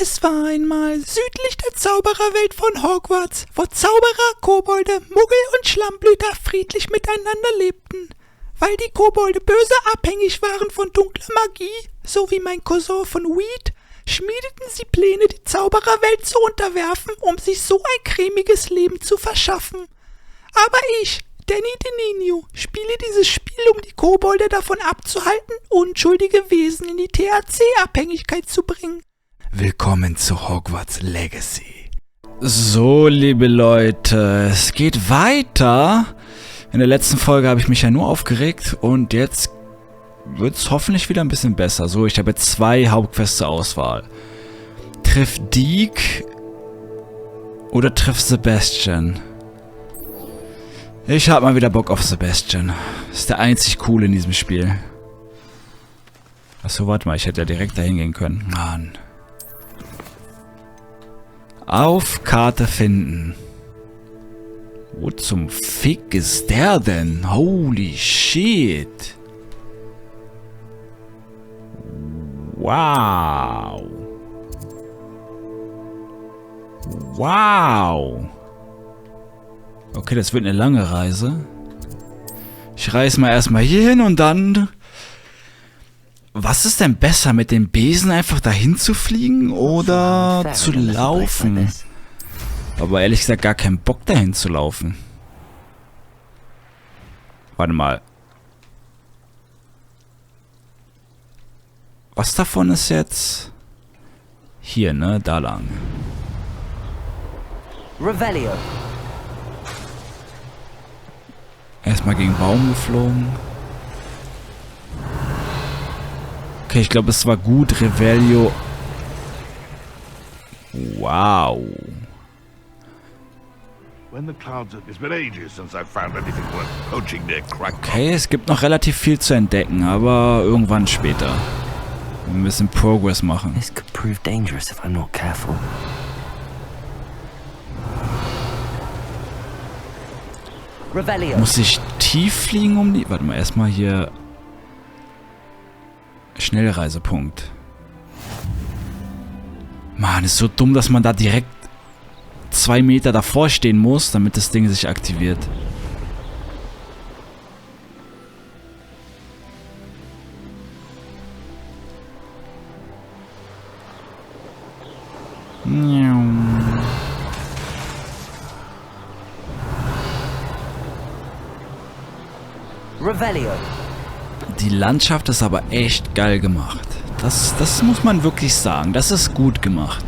Es war einmal südlich der Zaubererwelt von Hogwarts, wo Zauberer, Kobolde, Muggel und Schlammblüter friedlich miteinander lebten. Weil die Kobolde böse abhängig waren von dunkler Magie, so wie mein Cousin von Weed, schmiedeten sie Pläne, die Zaubererwelt zu unterwerfen, um sich so ein cremiges Leben zu verschaffen. Aber ich, Danny DeNinio, spiele dieses Spiel, um die Kobolde davon abzuhalten, unschuldige Wesen in die THC-Abhängigkeit zu bringen. Willkommen zu Hogwarts Legacy. So, liebe Leute, es geht weiter. In der letzten Folge habe ich mich ja nur aufgeregt und jetzt wird es hoffentlich wieder ein bisschen besser. So, ich habe jetzt 2 Hauptquests zur Auswahl. Triff Deke oder triff Sebastian. Ich habe mal wieder Bock auf Sebastian. Ist der einzig coole in diesem Spiel. Achso, warte mal, ich hätte ja direkt dahin gehen können. Mann. Auf Karte finden. Wo zum Fick ist der denn? Holy shit. Wow. Wow. Okay, das wird eine lange Reise. Ich reise mal erstmal hier hin und dann... Was ist denn besser, mit dem Besen einfach dahin zu fliegen oder zu laufen? Aber ehrlich gesagt gar keinen Bock dahin zu laufen. Warte mal. Was davon ist jetzt? Hier, ne? Da lang. Revelio. Erstmal gegen Baum geflogen. Okay, ich glaube, es war gut. Revelio. Wow. Okay, es gibt noch relativ viel zu entdecken, aber irgendwann später. Wir müssen Progress machen. This could prove dangerous if I'm not careful. Revelio. Muss ich tief fliegen um die... Warte mal, erstmal hier... Schnellreisepunkt. Mann, ist so dumm, dass man da direkt 2 Meter davor stehen muss, damit das Ding sich aktiviert. Revelio. Die Landschaft ist aber echt geil gemacht. Das muss man wirklich sagen. Das ist gut gemacht.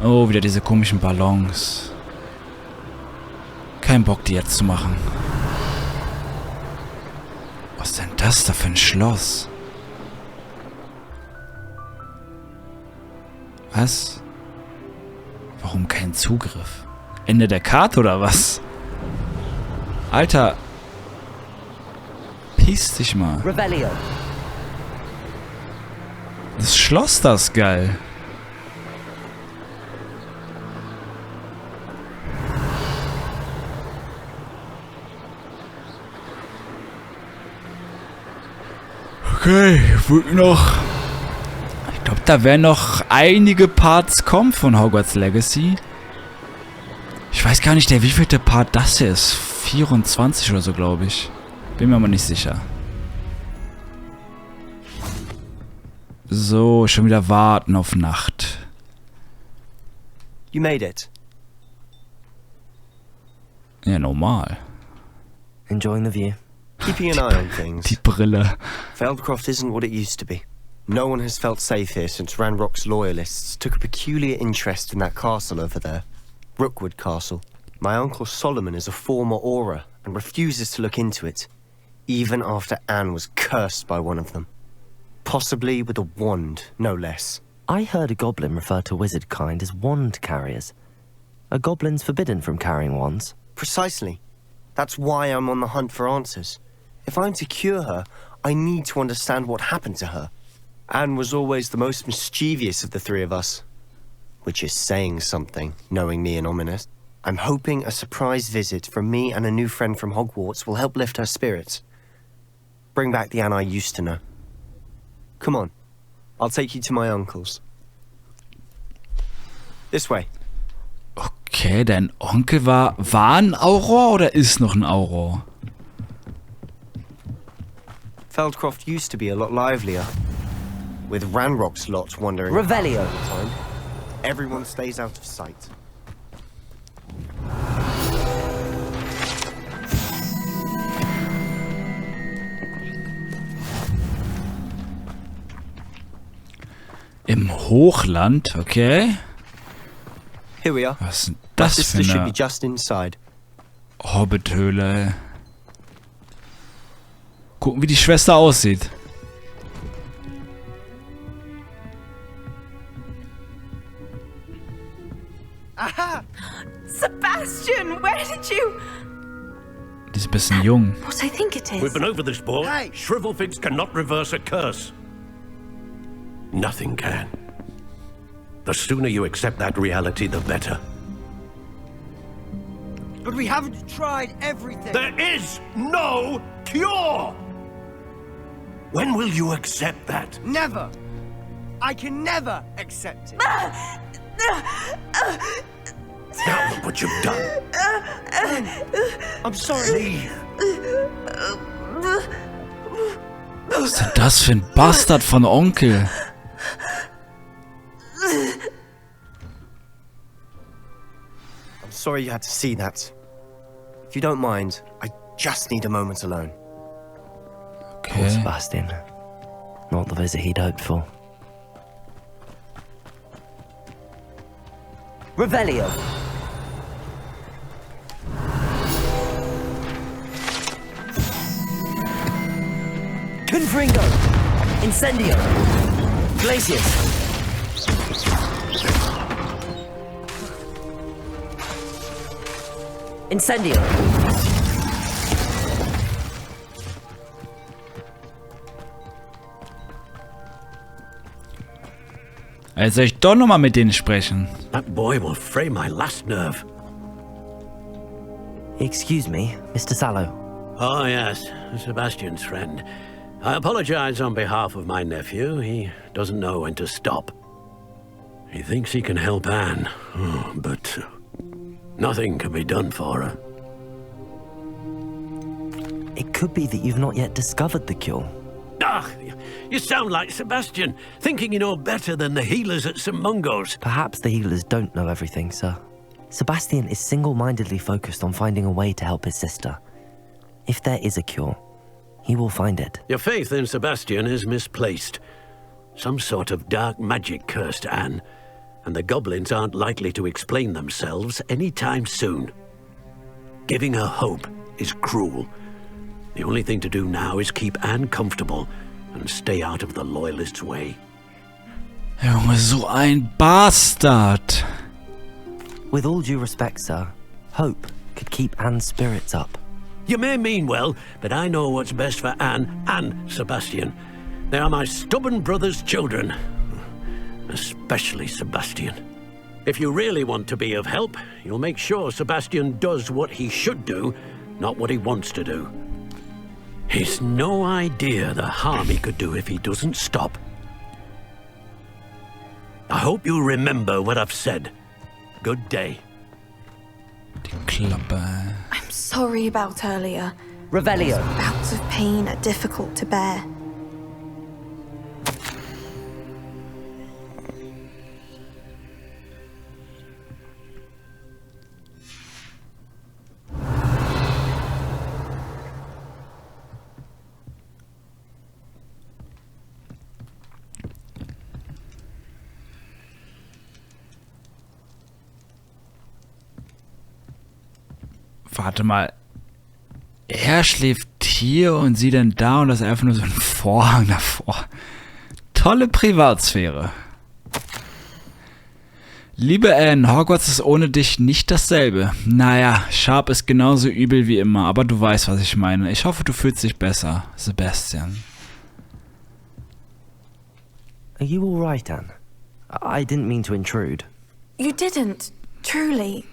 Oh, wieder diese komischen Ballons. Kein Bock, die jetzt zu machen. Was ist denn das da für ein Schloss? Was? Warum kein Zugriff? Ende der Karte oder was? Alter. Piss dich mal. Revelio. Das Schloss, das ist geil. Okay, wird noch... Ich glaube, da werden noch einige Parts kommen von Hogwarts Legacy. Ich weiß gar nicht, der wievielte Part das hier ist. 24 oder so, glaube ich. Bin mir aber nicht sicher. So, schon wieder warten auf Nacht. You made it. Ja, normal. Enjoying the view. Keeping an eye on things. Die Brille. Feldcroft isn't what it used to be. No one has felt safe here since Ranrock's loyalists took a peculiar interest in that castle over there. Rookwood Castle. My uncle Solomon is a former Auror and refuses to look into it, even after Anne was cursed by one of them. Possibly with a wand, no less. I heard a goblin refer to wizard kind as wand carriers. Are goblins forbidden from carrying wands? Precisely. That's why I'm on the hunt for answers. If I'm to cure her, I need to understand what happened to her. Anne was always the most mischievous of the 3 of us. Which is saying something, knowing me and Ominous. I'm hoping a surprise visit from me and a new friend from Hogwarts will help lift her spirits. Bring back the Anne I used to know. Come on, I'll take you to my uncle's. This way. Okay, dein Onkel war ein Auror oder ist noch ein Auror? Feldcroft used to be a lot livelier, with Ranrock's lot wandering Revelio. all the time. Everyone stays out of sight. Im Hochland, okay. Here we are. Was ist denn My das für sister should be eine just inside. Hobbithöhle? Gucken, wie die Schwester aussieht. Sebastian, where did you... Die ist ein bisschen jung. What I think it is. We've been over this, boy. Hey! Shrivelfigs cannot reverse a curse. Nothing can. The sooner you accept that reality, the better. But we haven't tried everything. There is no cure! When will you accept that? Never. I can never accept it. Now look what you've done. I'm sorry. Leave. Was ist denn das für ein Bastard von Onkel? I'm sorry you had to see that. If you don't mind, I just need a moment alone. Poor Okay. Sebastian. Not the visit he'd hoped for. Revelio. Confringo. Incendio. Glacius. Incendio. Jetzt soll ich doch nochmal mit denen sprechen. That boy will fray my last nerve. Excuse me, Mr. Sallow. Oh, yes, Sebastian's friend. I apologize on behalf of my nephew. He doesn't know when to stop. He thinks he can help Anne, but nothing can be done for her. It could be that you've not yet discovered the cure. Ah, you sound like Sebastian, thinking you know better than the healers at St. Mungo's. Perhaps the healers don't know everything, sir. Sebastian is single-mindedly focused on finding a way to help his sister. If there is a cure, he will find it. Your faith in Sebastian is misplaced. Some sort of dark magic cursed Anne, and the goblins aren't likely to explain themselves anytime soon. Giving her hope is cruel. The only thing to do now is keep Anne comfortable and stay out of the Loyalists' way. Junge, so ein Bastard. With all due respect, sir, hope could keep Anne's spirits up. You may mean well, but I know what's best for Anne and Sebastian. They are my stubborn brother's children. Especially Sebastian. If you really want to be of help, you'll make sure Sebastian does what he should do, not what he wants to do. He's no idea the harm he could do if he doesn't stop. I hope you remember what I've said. Good day. Die Klappe. I'm sorry about earlier. Revelio. Bouts of pain are difficult to bear. Warte mal. Er schläft hier und sie dann da und das ist einfach nur so ein Vorhang davor. Tolle Privatsphäre. Liebe Anne, Hogwarts ist ohne dich nicht dasselbe. Naja, Sharp ist genauso übel wie immer, aber du weißt, was ich meine. Ich hoffe, du fühlst dich besser, Sebastian. Are you all right, Anne? I didn't mean to intrude. You didn't, truly.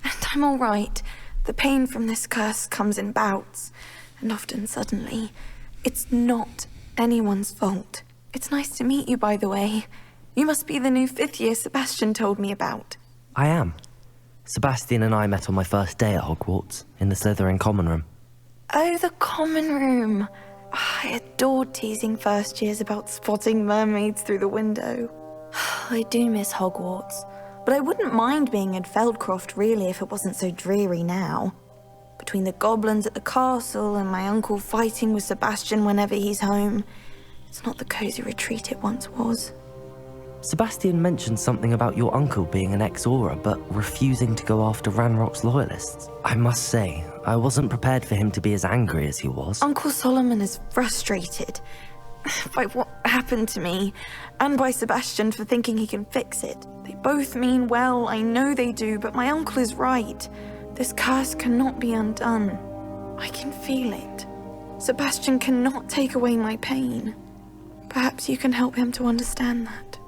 And I'm all right. The pain from this curse comes in bouts, and often suddenly. It's not anyone's fault. It's nice to meet you, by the way. You must be the new 5th year Sebastian told me about. I am. Sebastian and I met on my first day at Hogwarts, in the Slytherin common room. Oh, the common room. I adored teasing first years about spotting mermaids through the window. I do miss Hogwarts, but I wouldn't mind being in Feldcroft really if it wasn't so dreary now. Between the goblins at the castle and my uncle fighting with Sebastian whenever he's home, it's not the cozy retreat it once was. Sebastian mentioned something about your uncle being an ex-Auror, but refusing to go after Ranrock's loyalists. I must say, I wasn't prepared for him to be as angry as he was. Uncle Solomon is frustrated by what happened to me, and by Sebastian for thinking he can fix it. They both mean well, I know they do, but my uncle is right. This curse cannot be undone. I can feel it. Sebastian cannot take away my pain. Perhaps you can help him to understand that.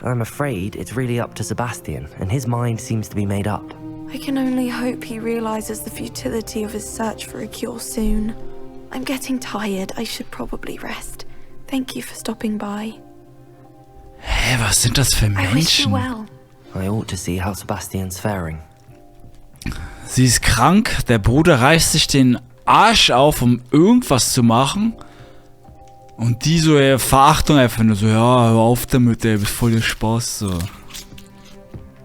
I'm afraid it's really up to Sebastian, and his mind seems to be made up. I can only hope he realizes the futility of his search for a cure soon. I'm getting tired. I should probably rest. Thank you for stopping by. Hä, was sind das für I wish you Menschen? well. I ought to see how Sebastian's faring. Sie ist krank, der Bruder reißt sich den Arsch auf, um irgendwas zu machen. Und die so, Verachtung einfach nur so, ja, hör auf damit, ey, bist voll der Spaß, so.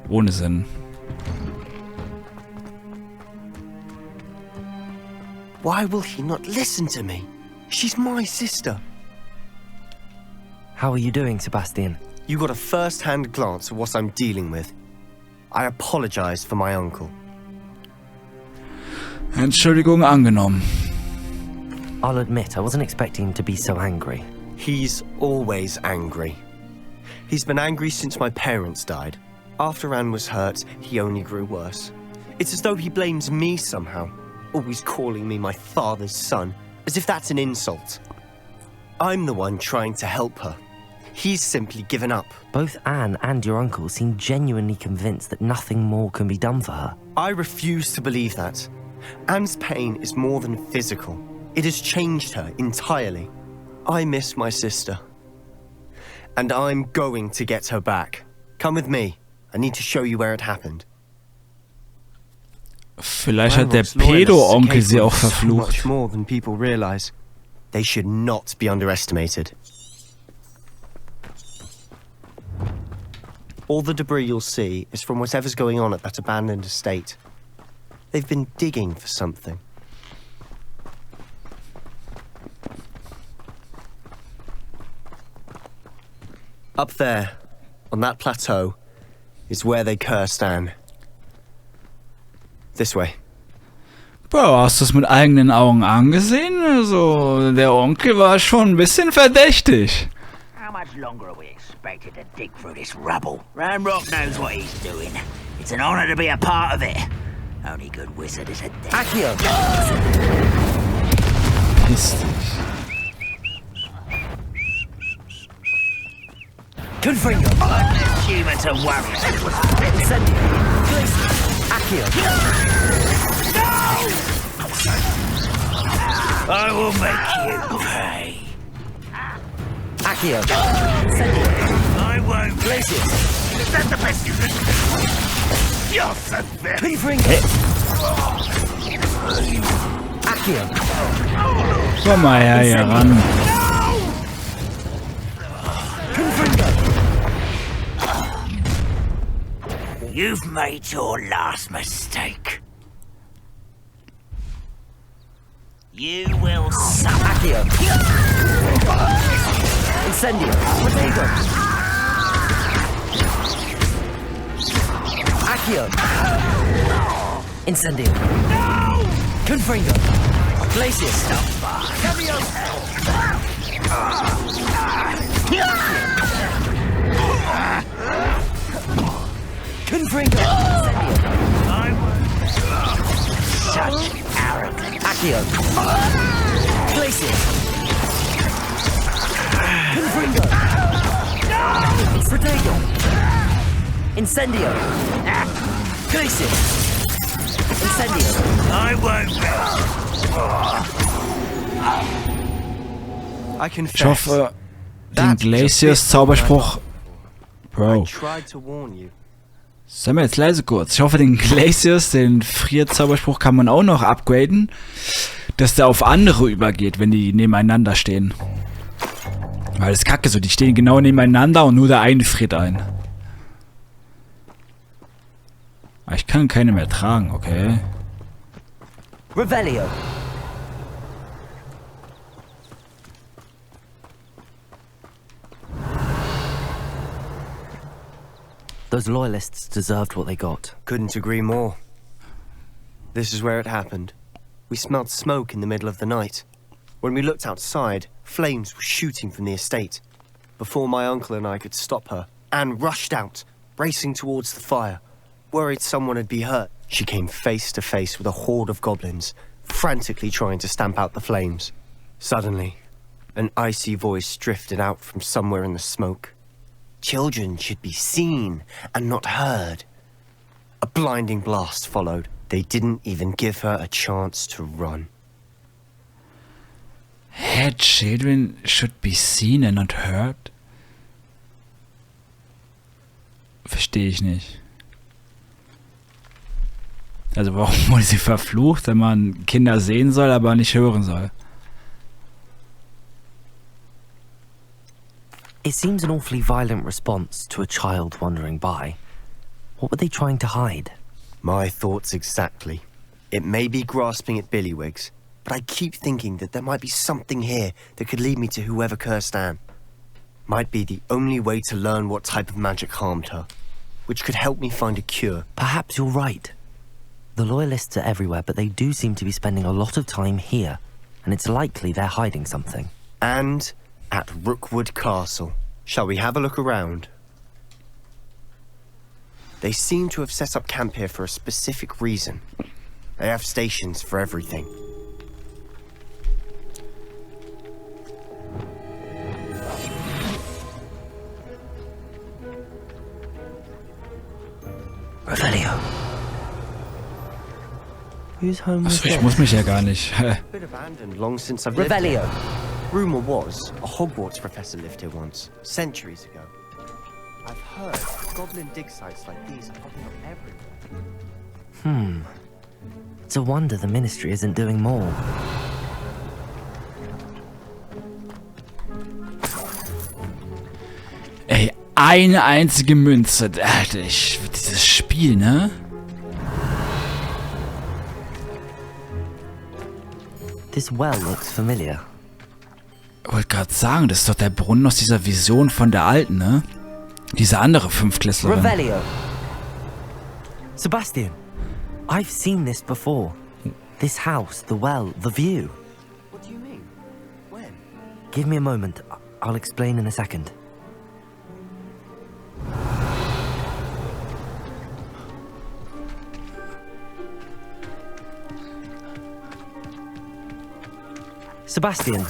Ohne Sinn. Why will he not listen to me? She's my sister. How are you doing, Sebastian? You got a first-hand glance at what I'm dealing with. I apologize for my uncle. Entschuldigung angenommen. I'll admit, I wasn't expecting him to be so angry. He's always angry. He's been angry since my parents died. After Anne was hurt, he only grew worse. It's as though he blames me somehow, always calling me my father's son, as if that's an insult. I'm the one trying to help her. He's simply given up. Both Anne and your uncle seem genuinely convinced that nothing more can be done for her. I refuse to believe that. Anne's pain is more than physical. It has changed her entirely. I miss my sister. And I'm going to get her back. Come with me. I need to show you where it happened. Vielleicht hat der Pädo-Onkel sie auch verflucht. Much more than people realize. They should not be underestimated. All the debris you'll see is from whatever's going on at that abandoned estate. They've been digging for something. Up there, on that plateau, is where they cursed Anne. This way. Bro, hast du es mit eigenen Augen angesehen? Also, der Onkel war schon ein bisschen verdächtig. How much longer are we expected to dig through this rubble? Ranrock knows what he's doing. It's an honor to be a part of it. Only good wizard is a dead. Accio! Piss dich. Confringo! I'm less human to worry. Incendio! Accio! I will make you pay. Accio! Incendio! I won't. Glacius! Is that the best you can do? You're so very... Confringo! Accio! Komm mal her, hier ran. You've made your last mistake. You will suffer. Accio! Incendio! Potato! Accio! Incendio! Confringo! Glacius! Confringo! I won't. Such arrogance. Accio! Glacius! Confringo! Potato! Incendio! Glacius! Incendio! I won't. I Ich confess, hoffe, den Glaciers Zauberspruch... Bro. Sei mal jetzt leise kurz. Ich hoffe, den Glaciers, den Frier-Zauberspruch kann man auch noch upgraden, dass der auf andere übergeht, wenn die nebeneinander stehen. Weil das kacke so, die stehen genau nebeneinander und nur der eine friert ein. Aber ich kann keine mehr tragen, okay. Revelio. Those loyalists deserved what they got. Couldn't agree more. This is where it happened. We smelled smoke in the middle of the night. When we looked outside, flames were shooting from the estate. Before my uncle and I could stop her, Anne rushed out, racing towards the fire. Worried someone had been hurt, she came face to face with a horde of goblins, frantically trying to stamp out the flames. Suddenly, an icy voice drifted out from somewhere in the smoke. Children should be seen and not heard. A blinding blast followed. They didn't even give her a chance to run. Hä, children should be seen and not heard? Verstehe ich nicht. Also warum wurde sie verflucht, wenn man Kinder sehen soll, aber nicht hören soll? It seems an awfully violent response to a child wandering by. What were they trying to hide? My thoughts exactly. It may be grasping at billywhigs, but I keep thinking that there might be something here that could lead me to whoever cursed Anne. Might be the only way to learn what type of magic harmed her, which could help me find a cure. Perhaps you're right. The loyalists are everywhere, but they do seem to be spending a lot of time here, and it's likely they're hiding something. And at Rookwood Castle. Shall we have a look around? They seem to have set up camp here for a specific reason. They have stations for everything. Revelio. Whose home was Achso, ich this? muss mich ja gar nicht. Been abandoned long since I've lived Revelio. here. Rumor was a Hogwarts professor lived here once, centuries ago. I've heard goblin dig sites like these are popping up everywhere. It's a wonder the ministry isn't doing more. Ey, eine einzige Münze. Alter, dieses Spiel, ne? This well looks familiar. Ich wollte gerade sagen, das ist doch der Brunnen aus dieser Vision von der Alten, ne? Diese andere Fünftklässlerin. Revelio. Sebastian, I've seen this before. This house, the well, the view. What do you mean? When? Give me a moment. I'll explain in a second. Sebastian,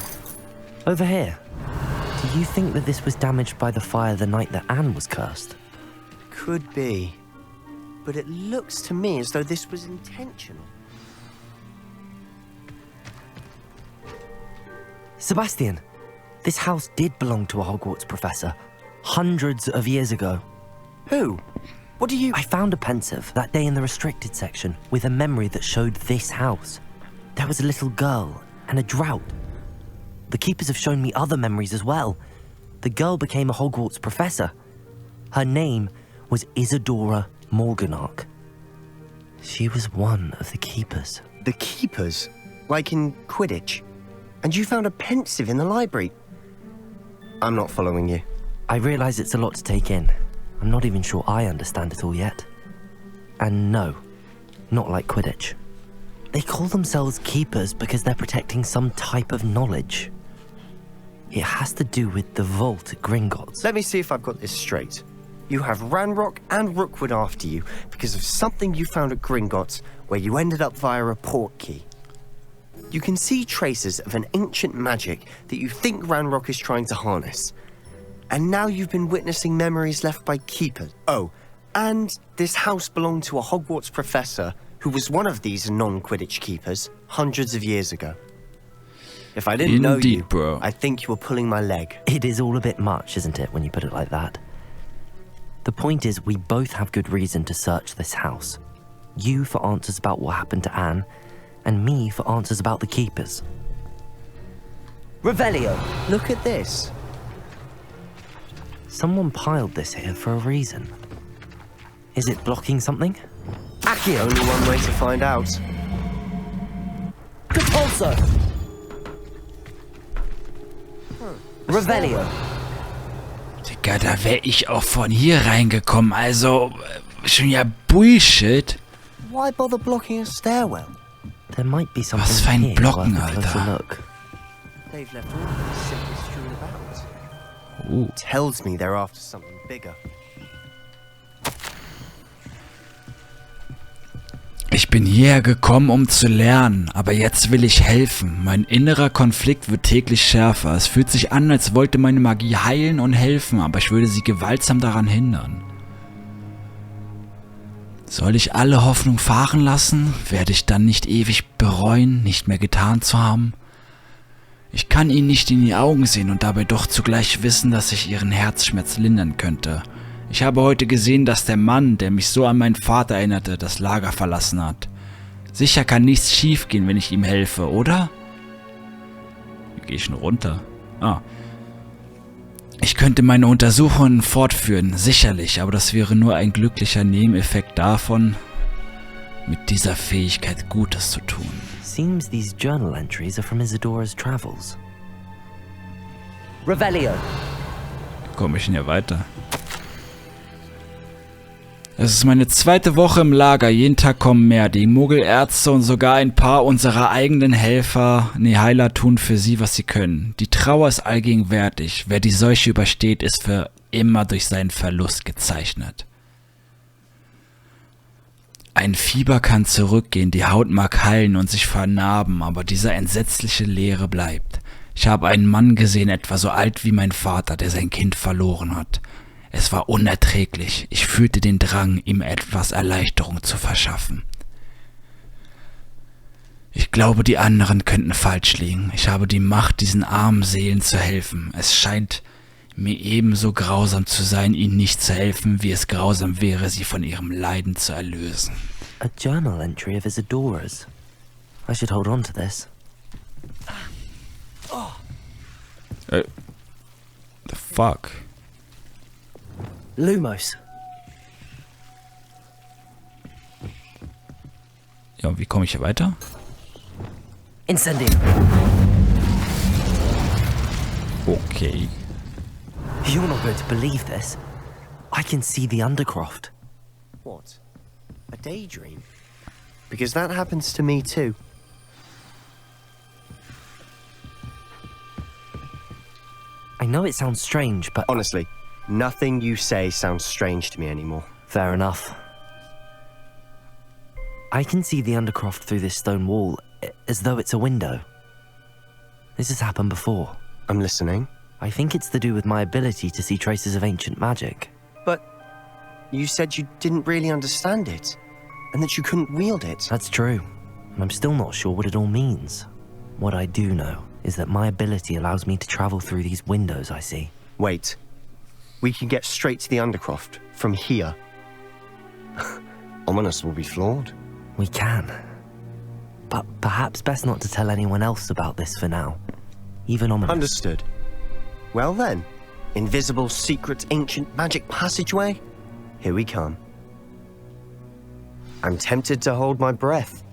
over here. Do you think that this was damaged by the fire the night that Anne was cursed? Could be. But it looks to me as though this was intentional. Sebastian, this house did belong to a Hogwarts professor, hundreds of years ago. Who? What do you... I found a pensive that day in the restricted section with a memory that showed this house. There was a little girl and a drought. The keepers have shown me other memories as well. The girl became a Hogwarts professor. Her name was Isadora Morganach. She was one of the keepers. The keepers? Like in Quidditch? And you found a pensive in the library? I'm not following you. I realize it's a lot to take in. I'm not even sure I understand it all yet. And no, not like Quidditch. They call themselves keepers because they're protecting some type of knowledge. It has to do with the vault at Gringotts. Let me see if I've got this straight. You have Ranrock and Rookwood after you because of something you found at Gringotts where you ended up via a port key. You can see traces of an ancient magic that you think Ranrock is trying to harness. And now you've been witnessing memories left by keepers. Oh, and this house belonged to a Hogwarts professor who was one of these non-Quidditch keepers hundreds of years ago. If I didn't know Indeed, you, bro. I'd think you were pulling my leg. It is all a bit much, isn't it, when you put it like that? The point is, we both have good reason to search this house. You for answers about what happened to Anne, and me for answers about the keepers. Revelio, look at this. Someone piled this here for a reason. Is it blocking something? Accio. Only one way to find out. Repulsor! Revelio. Digga, da wäre ich auch von hier reingekommen. Also, schon ja Bullshit. Why bother blocking a stairwell? There might be something Was für ein here Blocken, worth a closer Alter. look. They've left all these simply strewn about. Tells me they're after something bigger. Ich bin hierher gekommen, um zu lernen, aber jetzt will ich helfen. Mein innerer Konflikt wird täglich schärfer. Es fühlt sich an, als wollte meine Magie heilen und helfen, aber ich würde sie gewaltsam daran hindern. Soll ich alle Hoffnung fahren lassen? Werde ich dann nicht ewig bereuen, nicht mehr getan zu haben? Ich kann ihnen nicht in die Augen sehen und dabei doch zugleich wissen, dass ich ihren Herzschmerz lindern könnte. Ich habe heute gesehen, dass der Mann, der mich so an meinen Vater erinnerte, das Lager verlassen hat. Sicher kann nichts schiefgehen, wenn ich ihm helfe, oder? Wie gehe ich denn runter? Ich könnte meine Untersuchungen fortführen, sicherlich, aber das wäre nur ein glücklicher Nebeneffekt davon, mit dieser Fähigkeit Gutes zu tun. Seems these journal entries are from Isadora's travels. Revelio. Komme ich denn hier weiter? Es ist meine zweite Woche im Lager. Jeden Tag kommen mehr. Die Muggelärzte und sogar ein paar unserer eigenen Heiler tun für sie, was sie können. Die Trauer ist allgegenwärtig. Wer die Seuche übersteht, ist für immer durch seinen Verlust gezeichnet. Ein Fieber kann zurückgehen, die Haut mag heilen und sich vernarben, aber diese entsetzliche Leere bleibt. Ich habe einen Mann gesehen, etwa so alt wie mein Vater, der sein Kind verloren hat. Es war unerträglich. Ich fühlte den Drang, ihm etwas Erleichterung zu verschaffen. Ich glaube, die anderen könnten falsch liegen. Ich habe die Macht, diesen armen Seelen zu helfen. Es scheint mir ebenso grausam zu sein, ihnen nicht zu helfen, wie es grausam wäre, sie von ihrem Leiden zu erlösen. A journal entry of Isadora's. I should hold on to this. The fuck? Lumos. Ja, und wie komme ich hier weiter? Incendium. Okay. You're not going to believe this. I can see the Undercroft. What? A daydream? Because that happens to me too. I know it sounds strange, but Honestly, nothing you say sounds strange to me anymore. fair enough. I can see the Undercroft through this stone wall, as though it's a window. This has happened before. I'm listening. I think it's to do with my ability to see traces of ancient magic. But you said you didn't really understand it, and that you couldn't wield it. That's true, and I'm still not sure what it all means. What I do know is that my ability allows me to travel through these windows I see. Wait. We can get straight to the Undercroft from here. Ominous will be flawed. We can. But perhaps best not to tell anyone else about this for now. Even Ominous. Understood. Well then, invisible, secret, ancient magic passageway? Here we come. I'm tempted to hold my breath.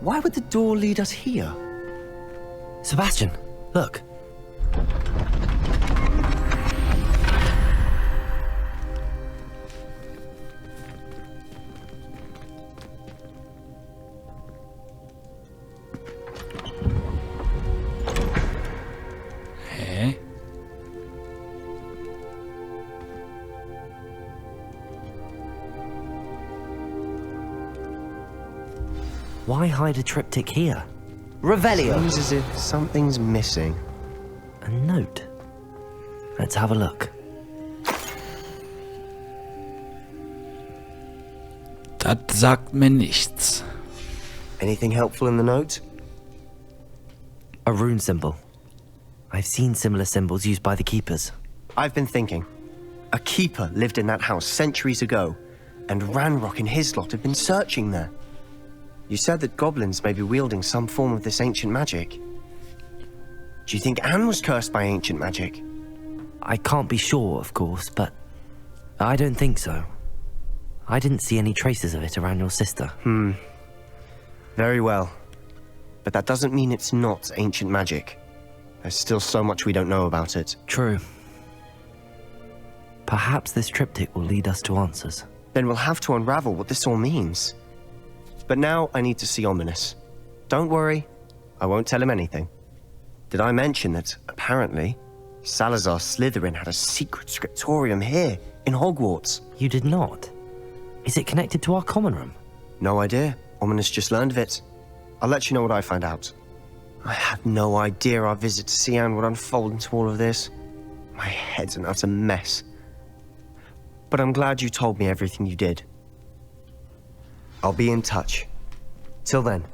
Why would the door lead us here? Sebastian, look. Hä? Why hide a triptych here? Revelio. Seems as if something's missing. A note. Let's have a look. Das sagt mir nichts. Anything helpful in the note? A rune symbol. I've seen similar symbols used by the keepers. I've been thinking. A keeper lived in that house centuries ago, and Ranrock and his lot have been searching there. You said that goblins may be wielding some form of this ancient magic. Do you think Anne was cursed by ancient magic? I can't be sure, of course, but I don't think so. I didn't see any traces of it around your sister. Very well. But that doesn't mean it's not ancient magic. There's still so much we don't know about it. True. Perhaps this triptych will lead us to answers. Then we'll have to unravel what this all means. But now I need to see Ominous. Don't worry, I won't tell him anything. Did I mention that, apparently, Salazar Slytherin had a secret scriptorium here, in Hogwarts? You did not? Is it connected to our common room? No idea. Ominous just learned of it. I'll let you know what I find out. I had no idea our visit to see Anne would unfold into all of this. My head's an utter mess. But I'm glad you told me everything you did. I'll be in touch. Till then.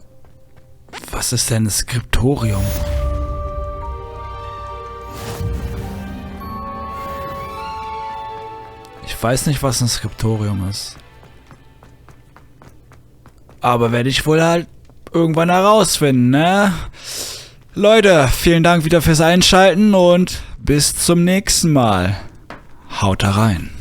Was ist denn das Skriptorium? Ich weiß nicht, was ein Skriptorium ist. Aber werde ich wohl halt irgendwann herausfinden, ne? Leute, vielen Dank wieder fürs Einschalten und bis zum nächsten Mal. Haut da rein.